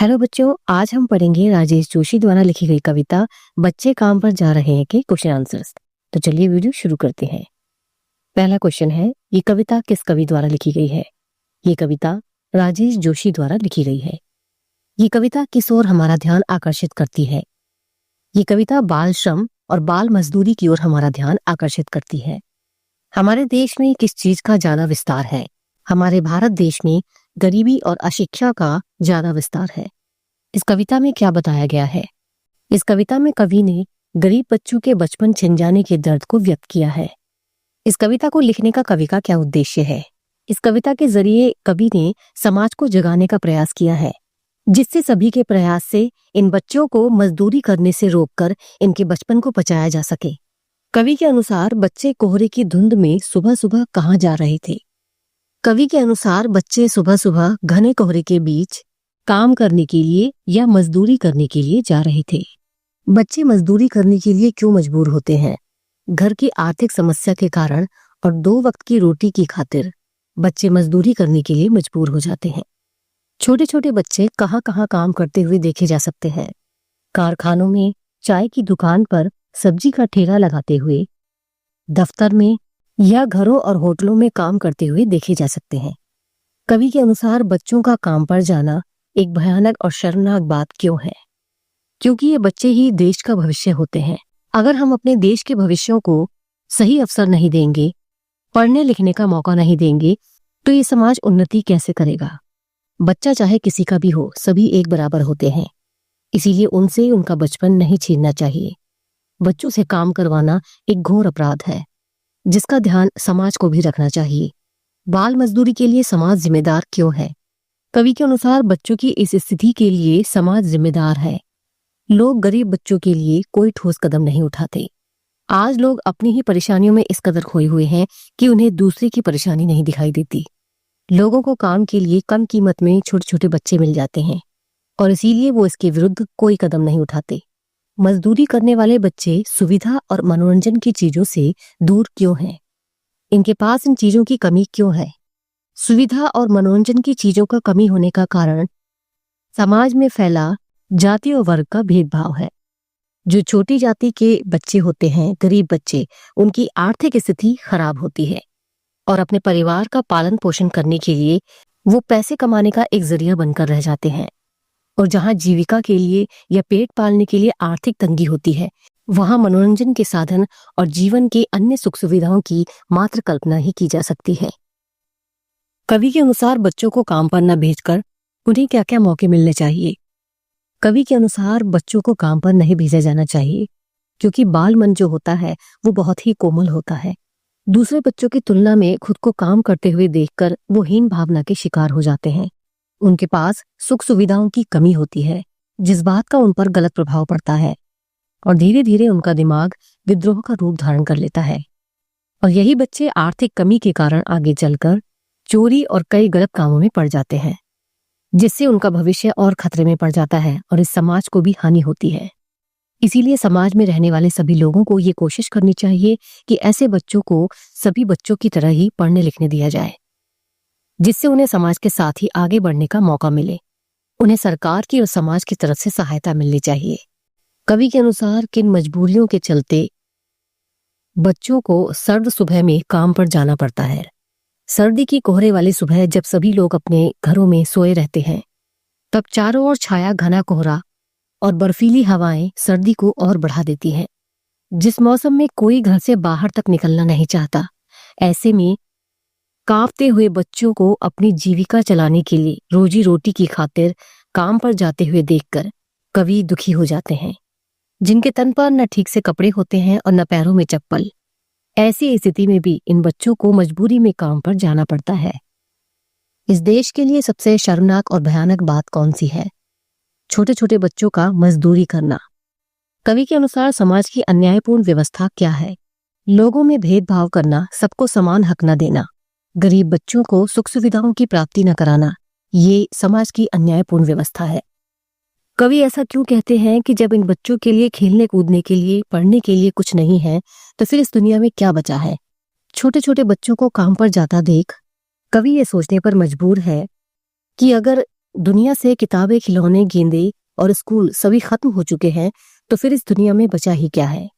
Hello बच्चों, आज हम पढ़ेंगे राजेश जोशी द्वारा लिखी गई कविता बच्चे काम पर जा रहे हैं के क्वेश्चन आंसर्स। तो चलिए वीडियो शुरू करते हैं। पहला क्वेश्चन है, ये कविता किस कवि द्वारा लिखी गई है? ये कविता राजेश जोशी द्वारा लिखी गई है। ये कविता किस ओर हमारा ध्यान आकर्षित करती है? ये कविता बाल श्रम और बाल मजदूरी की ओर हमारा ध्यान आकर्षित करती है। हमारे देश में किस चीज का ज्यादा विस्तार है? हमारे भारत देश में गरीबी और अशिक्षा का ज्यादा विस्तार है। इस कविता में क्या बताया गया है? इस कविता में कवि ने गरीब बच्चों के बचपन छिन जाने के दर्द को व्यक्त किया है। इस कविता को लिखने का कवि का क्या उद्देश्य है? इस कविता के जरिए कवि ने समाज को जगाने का प्रयास किया है, जिससे सभी के प्रयास से इन बच्चों को मजदूरी करने से रोककर इनके बचपन को बचाया जा सके। कवि के अनुसार बच्चे कोहरे की धुंध में सुबह सुबह कहाँ जा रहे थे? कवि के अनुसार बच्चे सुबह सुबह घने कोहरे के बीच काम करने के लिए या मजदूरी करने के लिए जा रहे थे। बच्चे मजदूरी करने के लिए क्यों मजबूर होते हैं? घर की आर्थिक समस्या के कारण और 2 वक्त की रोटी की खातिर बच्चे मजदूरी करने के लिए मजबूर हो जाते हैं। छोटे छोटे बच्चे कहाँ कहाँ काम करते हुए देखे जा सकते हैं? कारखानों में, चाय की दुकान पर सब्जी का ठेला लगाते हुए, दफ्तर में या घरों और होटलों में काम करते हुए देखे जा सकते हैं। कवि के अनुसार बच्चों का काम पर जाना एक भयानक और शर्मनाक बात क्यों है? क्योंकि ये बच्चे ही देश का भविष्य होते हैं। अगर हम अपने देश के भविष्यों को सही अवसर नहीं देंगे, पढ़ने लिखने का मौका नहीं देंगे, तो ये समाज उन्नति कैसे करेगा? बच्चा चाहे किसी का भी हो, सभी एक बराबर होते हैं। इसीलिए उनसे उनका बचपन नहीं छीनना चाहिए। बच्चों से काम करवाना एक घोर अपराध है, जिसका ध्यान समाज को भी रखना चाहिए। बाल मजदूरी के लिए समाज जिम्मेदार क्यों है? कवि के अनुसार बच्चों की इस स्थिति के लिए समाज जिम्मेदार है। लोग गरीब बच्चों के लिए कोई ठोस कदम नहीं उठाते। आज लोग अपनी ही परेशानियों में इस कदर खोए हुए हैं कि उन्हें दूसरे की परेशानी नहीं दिखाई देती। लोगों को काम के लिए कम कीमत में छोटे छोटे बच्चे मिल जाते हैं और इसीलिए वो इसके विरुद्ध कोई कदम नहीं उठाते। मजदूरी करने वाले बच्चे सुविधा और मनोरंजन की चीजों से दूर क्यों हैं? इनके पास इन चीजों की कमी क्यों है? सुविधा और मनोरंजन की चीजों का कमी होने का कारण समाज में फैला जाति और वर्ग का भेदभाव है। जो छोटी जाति के बच्चे होते हैं, गरीब बच्चे, उनकी आर्थिक स्थिति खराब होती है और अपने परिवार का पालन पोषण करने के लिए वो पैसे कमाने का एक जरिया बनकर रह जाते हैं। और जहां जीविका के लिए या पेट पालने के लिए आर्थिक तंगी होती है, वहां मनोरंजन के साधन और जीवन के अन्य सुख सुविधाओं की मात्र कल्पना ही की जा सकती है। कवि के अनुसार बच्चों को काम पर न भेजकर उन्हें क्या क्या मौके मिलने चाहिए? कवि के अनुसार बच्चों को काम पर नहीं भेजा जाना चाहिए, क्योंकि बाल मन जो होता है वो बहुत ही कोमल होता है। दूसरे बच्चों की तुलना में खुद को काम करते हुए देखकर वो हीन भावना के शिकार हो जाते हैं। उनके पास सुख सुविधाओं की कमी होती है, जिस बात का उन पर गलत प्रभाव पड़ता है और धीरे धीरे उनका दिमाग विद्रोह का रूप धारण कर लेता है। और यही बच्चे आर्थिक कमी के कारण आगे चलकर चोरी और कई गलत कामों में पड़ जाते हैं, जिससे उनका भविष्य और खतरे में पड़ जाता है और इस समाज को भी हानि होती है। इसीलिए समाज में रहने वाले सभी लोगों को ये कोशिश करनी चाहिए कि ऐसे बच्चों को सभी बच्चों की तरह ही पढ़ने लिखने दिया जाए, जिससे उन्हें समाज के साथ ही आगे बढ़ने का मौका मिले। उन्हें सरकार की और समाज की तरफ से सहायता मिलनी चाहिए। कवि के अनुसार किन मजबूरियों के चलते बच्चों को सर्द सुबह में काम पर जाना पड़ता है? सर्दी की कोहरे वाली सुबह जब सभी लोग अपने घरों में सोए रहते हैं, तब चारों ओर छाया घना कोहरा और बर्फीली हवाएं सर्दी को और बढ़ा देती हैं। जिस मौसम में कोई घर से बाहर तक निकलना नहीं चाहता, ऐसे में कांपते हुए बच्चों को अपनी जीविका चलाने के लिए रोजी रोटी की खातिर काम पर जाते हुए देखकर कवि दुखी हो जाते हैं, जिनके तन पर न ठीक से कपड़े होते हैं और न पैरों में चप्पल। ऐसी स्थिति में भी इन बच्चों को मजबूरी में काम पर जाना पड़ता है। इस देश के लिए सबसे शर्मनाक और भयानक बात कौन सी है? छोटे छोटे बच्चों का मजदूरी करना। कवि के अनुसार समाज की अन्यायपूर्ण व्यवस्था क्या है? लोगों में भेदभाव करना, सबको समान हक न देना, गरीब बच्चों को सुख सुविधाओं की प्राप्ति न कराना, ये समाज की अन्यायपूर्ण व्यवस्था है। कवि ऐसा क्यों कहते हैं कि जब इन बच्चों के लिए खेलने कूदने के लिए, पढ़ने के लिए कुछ नहीं है, तो फिर इस दुनिया में क्या बचा है? छोटे छोटे बच्चों को काम पर जाता देख कवि ये सोचने पर मजबूर है कि अगर दुनिया से किताबें, खिलौने, गेंदे और स्कूल सभी खत्म हो चुके हैं, तो फिर इस दुनिया में बचा ही क्या है?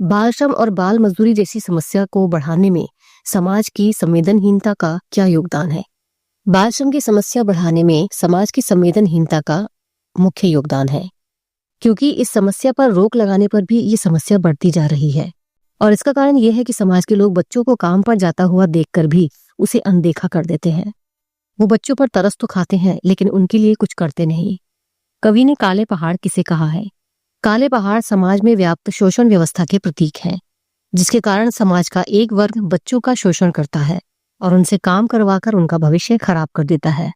बाल श्रम और बाल मजदूरी जैसी समस्या को बढ़ाने में समाज की संवेदनहीनता का क्या योगदान है? बाल श्रम की समस्या बढ़ाने में समाज की संवेदनहीनता का मुख्य योगदान है, क्योंकि इस समस्या पर रोक लगाने पर भी ये समस्या बढ़ती जा रही है। और इसका कारण यह है कि समाज के लोग बच्चों को काम पर जाता हुआ देखकर भी उसे अनदेखा कर देते हैं। वो बच्चों पर तरस तो खाते हैं, लेकिन उनके लिए कुछ करते नहीं। कवि ने काले पहाड़ किसे कहा है? काले पहाड़ समाज में व्याप्त शोषण व्यवस्था के प्रतीक हैं, जिसके कारण समाज का एक वर्ग बच्चों का शोषण करता है और उनसे काम करवाकर उनका भविष्य खराब कर देता है।